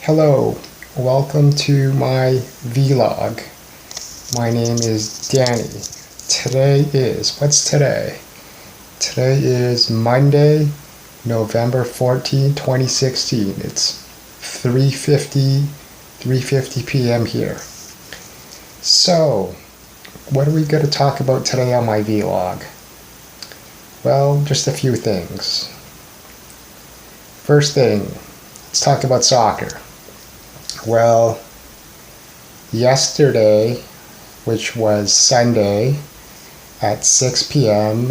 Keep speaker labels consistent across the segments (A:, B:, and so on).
A: Hello, welcome to my vlog. My name is Danny. What's today? Today is Monday, November 14, 2016. It's 3:50 p.m. here. So, what are we going to talk about today on my vlog? Well, just a few things. First thing, let's talk about soccer. Well, yesterday, which was Sunday at 6 p.m.,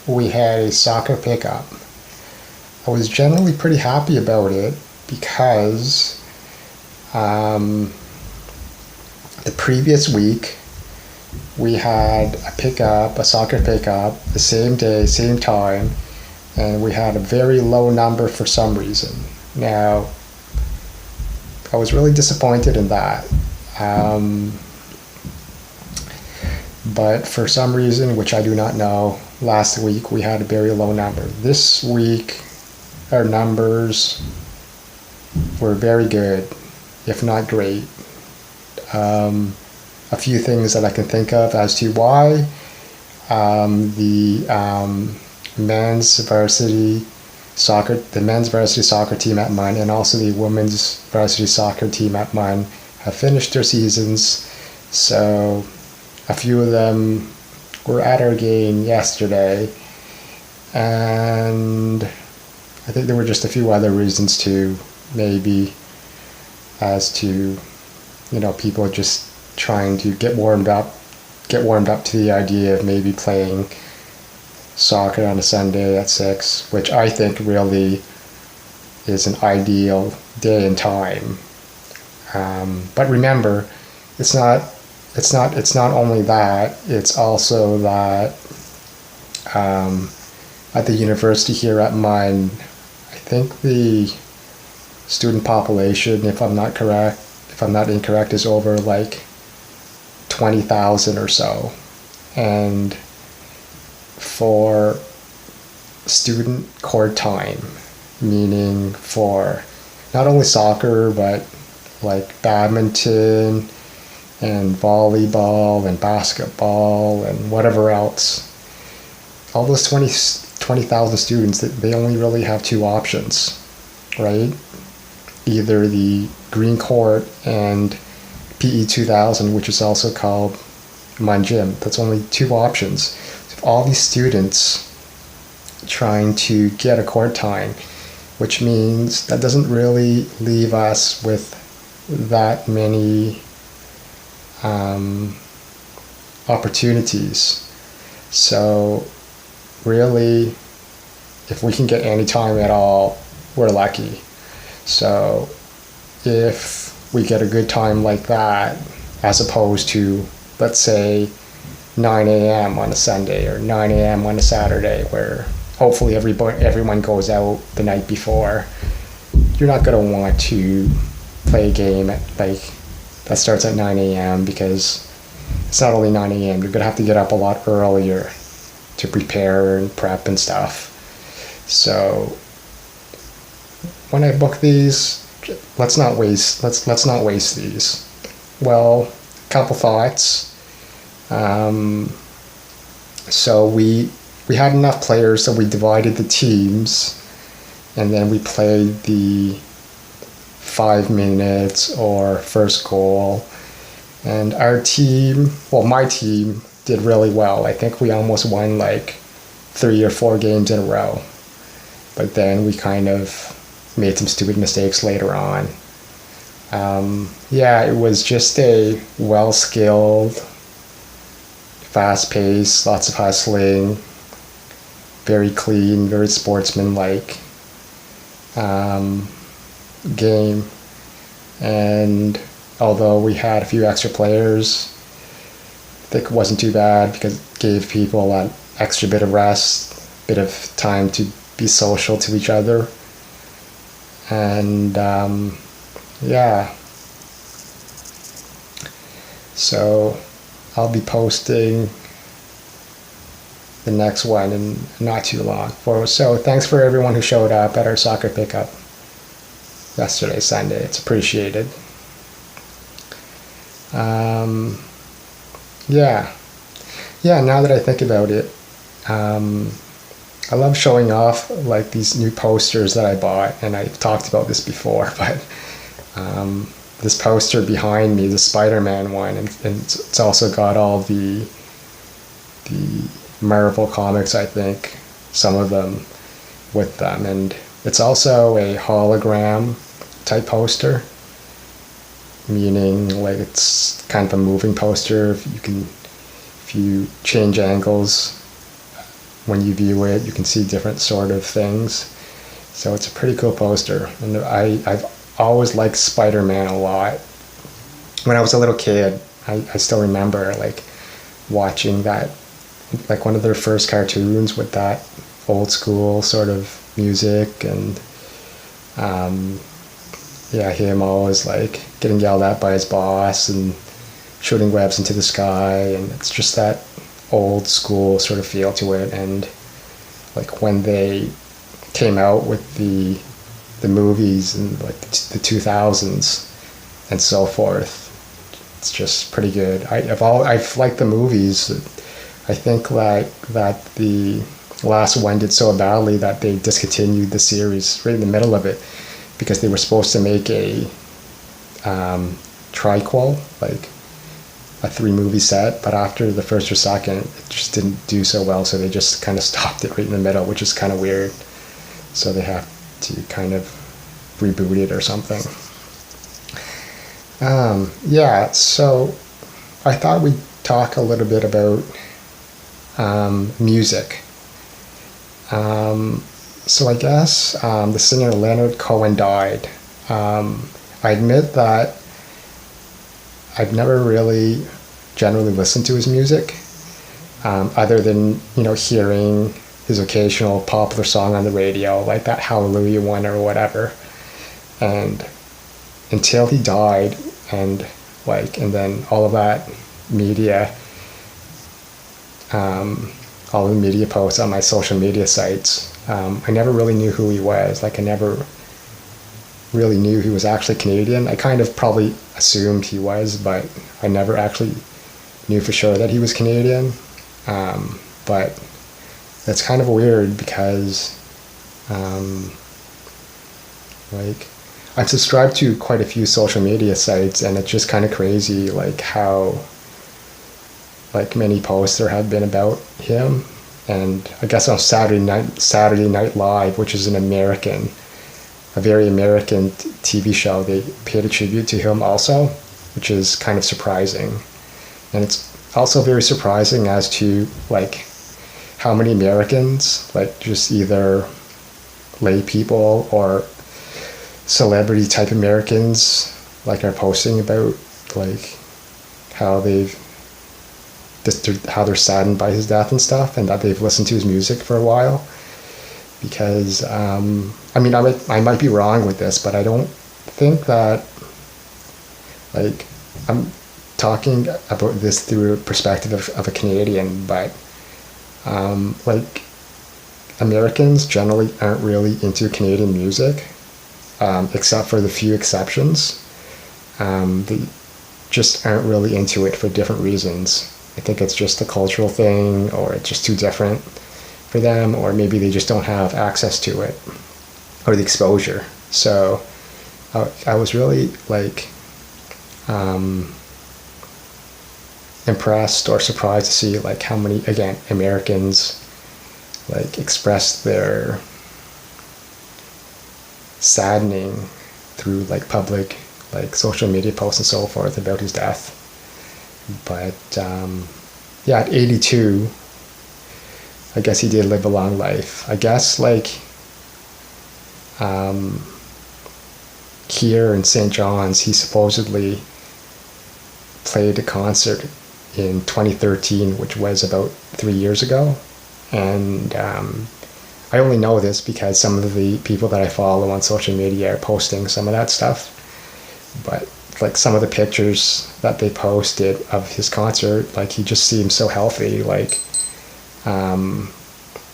A: we had a soccer pickup. I was generally pretty happy about it because the previous week we had a soccer pickup, the same day, same time, and we had a very low number for some reason. Now, I was really disappointed in that. But for some reason, which I do not know, last week we had a very low number. This week, our numbers were very good, if not great. A few things that I can think of as to why. The men's varsity soccer team at MUN and also the women's varsity soccer team at MUN have finished their seasons. So a few of them were at our game yesterday, and I think there were just a few other reasons too, maybe as to, people just trying to get warmed up to the idea of maybe playing soccer on a Sunday at 6, which I think really is an ideal day and time. But remember, it's not only that, it's also that at the university here at MUN, I think the student population, if I'm not incorrect, is over like 20,000 or so. And for student court time, meaning for not only soccer but like badminton and volleyball and basketball and whatever else, all those 20,000 students, they only really have two options, right? Either the green court and PE 2000, which is also called MUN Gym. That's only two options. All these students trying to get a court time, which means that doesn't really leave us with that many opportunities. So really, if we can get any time at all, we're lucky. So if we get a good time like that, as opposed to, let's say, 9 a.m. on a Sunday or 9 a.m. on a Saturday, where hopefully everyone goes out the night before, you're not going to want to play a game that starts at 9 a.m. because it's not only 9 a.m. You're going to have to get up a lot earlier to prepare and prep and stuff. So when I book these, let's not waste these. Well, a couple thoughts. So we had enough players, so we divided the teams, and then we played the 5 minutes or first goal. And our team, my team, did really well. I think we almost won like 3 or 4 games in a row. But then we kind of made some stupid mistakes later on. It was just a well-skilled, fast-paced, lots of hustling, very clean, very sportsman-like game. And although we had a few extra players, I think it wasn't too bad because it gave people an extra bit of rest, bit of time to be social to each other. And so I'll be posting the next one in not too long. So thanks for everyone who showed up at our soccer pickup. yesterday, Sunday. It's appreciated. Yeah. Yeah, now that I think about it, I love showing off like these new posters that I bought, and I've talked about this before, but this poster behind me, the Spider-Man one, and it's also got all the Marvel comics, I think, some of them with them, and it's also a hologram type poster, meaning like it's kind of a moving poster. If you change angles when you view it, you can see different sort of things. So it's a pretty cool poster, and I've always liked Spider-Man a lot. When I was a little kid, I still remember like watching that, like one of their first cartoons with that old school sort of music, and yeah, him always like getting yelled at by his boss and shooting webs into the sky, and it's just that old school sort of feel to it. And like when they came out with the movies in like the 2000s and so forth, it's just pretty good. I've liked the movies. I think like that the last one did so badly that they discontinued the series right in the middle of it, because they were supposed to make a triquel, like a 3-movie set, but after the first or second, it just didn't do so well, so they just kind of stopped it right in the middle, which is kind of weird. So they have to kind of reboot it or something. Yeah, so I thought we'd talk a little bit about music. So I guess the singer Leonard Cohen died. I admit that I've never really generally listened to his music, other than, hearing his occasional popular song on the radio, like that Hallelujah one or whatever. And until he died, and then all of that media, all the media posts on my social media sites, I never really knew who he was. Like I never really knew he was actually Canadian. I kind of probably assumed he was, but I never actually knew for sure that he was Canadian. But that's kind of weird because I've subscribed to quite a few social media sites, and it's just kind of crazy like how many posts there have been about him. And I guess on Saturday Night Live, which is a very American TV show, they paid a tribute to him also, which is kind of surprising. And it's also very surprising as to how many Americans, just either lay people or celebrity type Americans, are posting about how they're saddened by his death and stuff, and that they've listened to his music for a while. Because I might be wrong with this, but I don't think that I'm talking about this through a perspective of a Canadian, but Americans generally aren't really into Canadian music, except for the few exceptions. They just aren't really into it for different reasons. I think it's just a cultural thing, or it's just too different for them, or maybe they just don't have access to it or the exposure. So I was really impressed or surprised to see how many, again, Americans expressed their saddening through public social media posts and so forth about his death. But yeah, at 82, I guess he did live a long life. I guess here in St. John's, he supposedly played a concert in 2013, which was about 3 years ago. And I only know this because some of the people that I follow on social media are posting some of that stuff. But some of the pictures that they posted of his concert, he just seemed so healthy,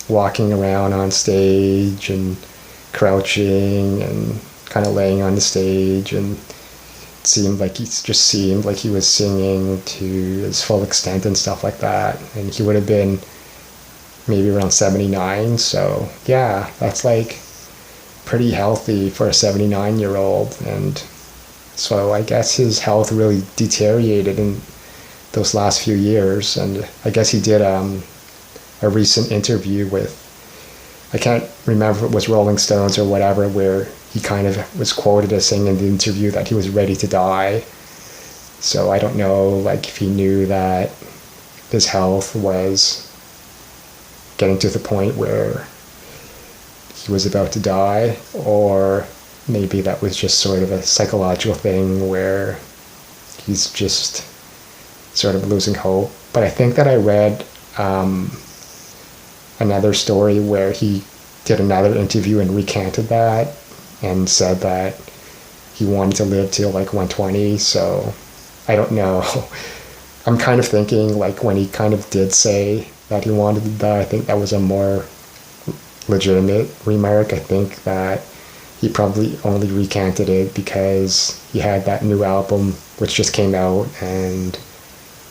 A: walking around on stage and crouching and kind of laying on the stage, and it seemed like he was singing to his full extent and stuff like that. And he would have been maybe around 79. So yeah, that's like pretty healthy for a 79-year-old. And so I guess his health really deteriorated in those last few years. And I guess he did a recent interview with, I can't remember if it was Rolling Stones or whatever, where he kind of was quoted as saying in the interview that he was ready to die. So I don't know, like, if he knew that his health was getting to the point where he was about to die, or maybe that was just sort of a psychological thing where he's just sort of losing hope. But I think that I read another story where he did another interview and recanted that and said that he wanted to live till like 120. So I don't know. I'm kind of thinking, like, when he kind of did say that he wanted to die, I think that was a more legitimate remark. I think that he probably only recanted it because he had that new album which just came out, and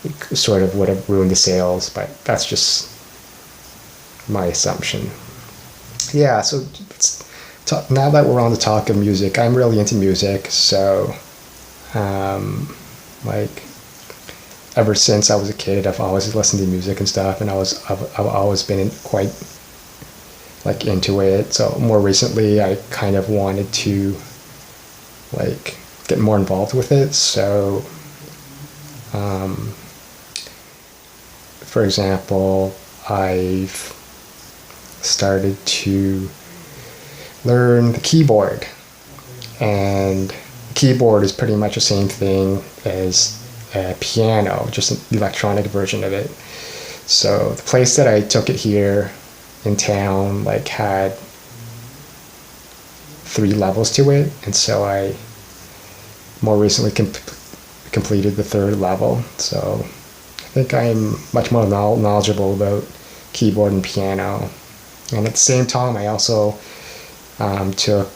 A: it sort of would have ruined the sales. But that's just my assumption. Yeah, so now that we're on the talk of music, I'm really into music. So like, ever since I was a kid, I've always listened to music and stuff, and I've always been quite like into it. So more recently, I kind of wanted to like get more involved with it. So for example, I've started to learn the keyboard, and the keyboard is pretty much the same thing as a piano, just an electronic version of it. So the place that I took it here in town like had 3 levels to it, and so I more recently completed the 3rd level. So I think I'm much more knowledgeable about keyboard and piano. And at the same time, I also took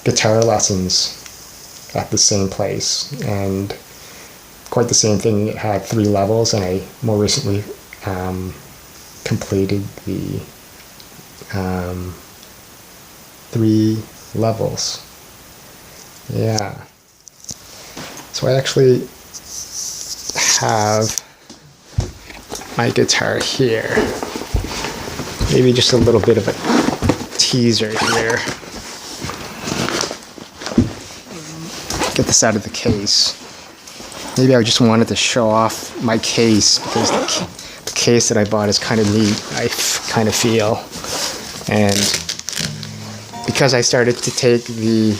A: guitar lessons at the same place, and quite the same thing. It had 3 levels, and I more recently completed the 3 levels. Yeah. So I actually have my guitar here. Maybe just a little bit of a teaser here. Get this out of the case. Maybe I just wanted to show off my case, because the case that I bought is kind of neat, I kind of feel. And because I started to take the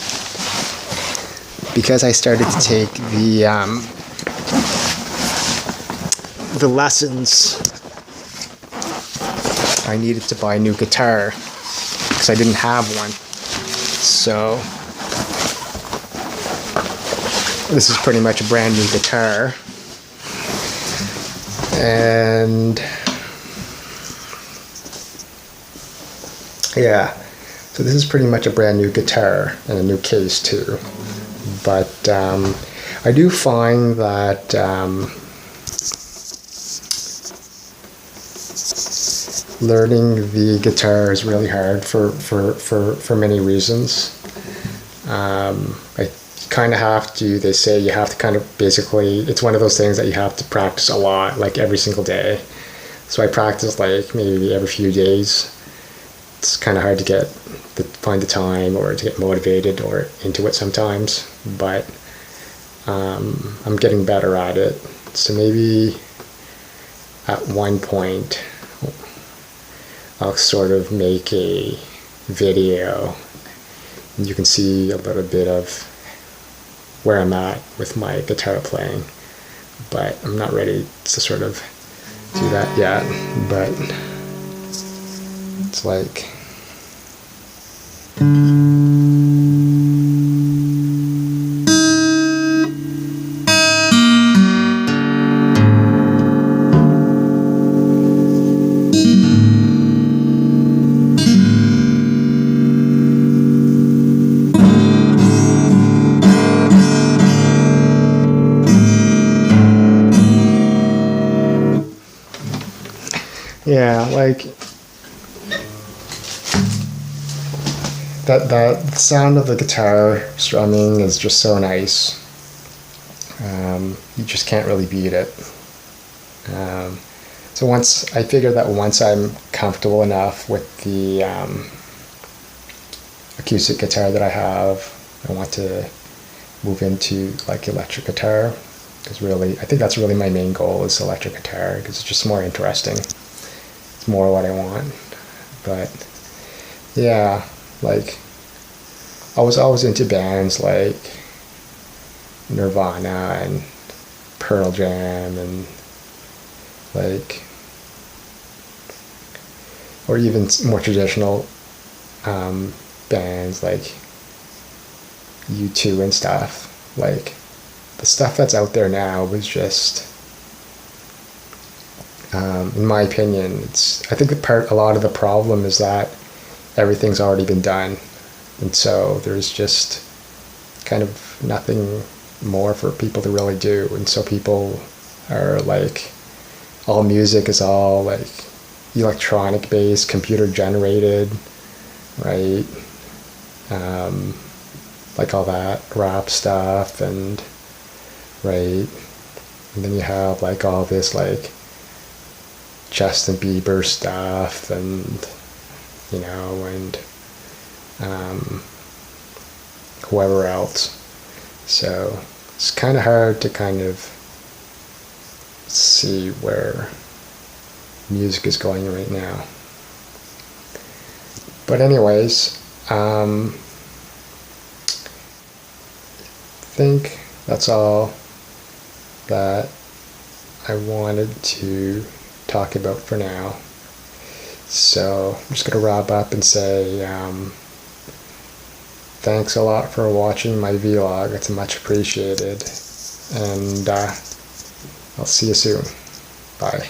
A: lessons, I needed to buy a new guitar because I didn't have one. So this is pretty much a brand new guitar. And yeah, so this is pretty much a brand new guitar and a new case too. But I do find that learning the guitar is really hard for many reasons. I kind of have to, they say you have to kind of basically, it's one of those things that you have to practice a lot, like every single day. So I practice like maybe every few days. It's kind of hard to find the time or to get motivated or into it sometimes, but I'm getting better at it. So maybe at one point I'll sort of make a video and you can see a little bit of where I'm at with my guitar playing, but I'm not ready to sort of do that yet. But it's like Yeah, like that sound of the guitar strumming is just so nice. You just can't really beat it. So I figured that once I'm comfortable enough with the acoustic guitar that I have, I want to move into like electric guitar, because really I think that's really my main goal is electric guitar, because it's just more interesting. It's more what I want. But yeah, like I was always into bands like Nirvana and Pearl Jam and like, or even more traditional bands like U2 and stuff. Like the stuff that's out there now was just, in my opinion, I think a lot of the problem is that everything's already been done, and so there's just kind of nothing more for people to really do, and so people are like, all music is all like electronic based, computer generated, right? Like all that rap stuff, and right, and then you have like all this like Justin Bieber stuff, and and whoever else. So it's kind of hard to kind of see where music is going right now. But anyways, I think that's all that I wanted to talk about for now. So I'm just going to wrap up and say thanks a lot for watching my vlog. It's much appreciated. And I'll see you soon. Bye.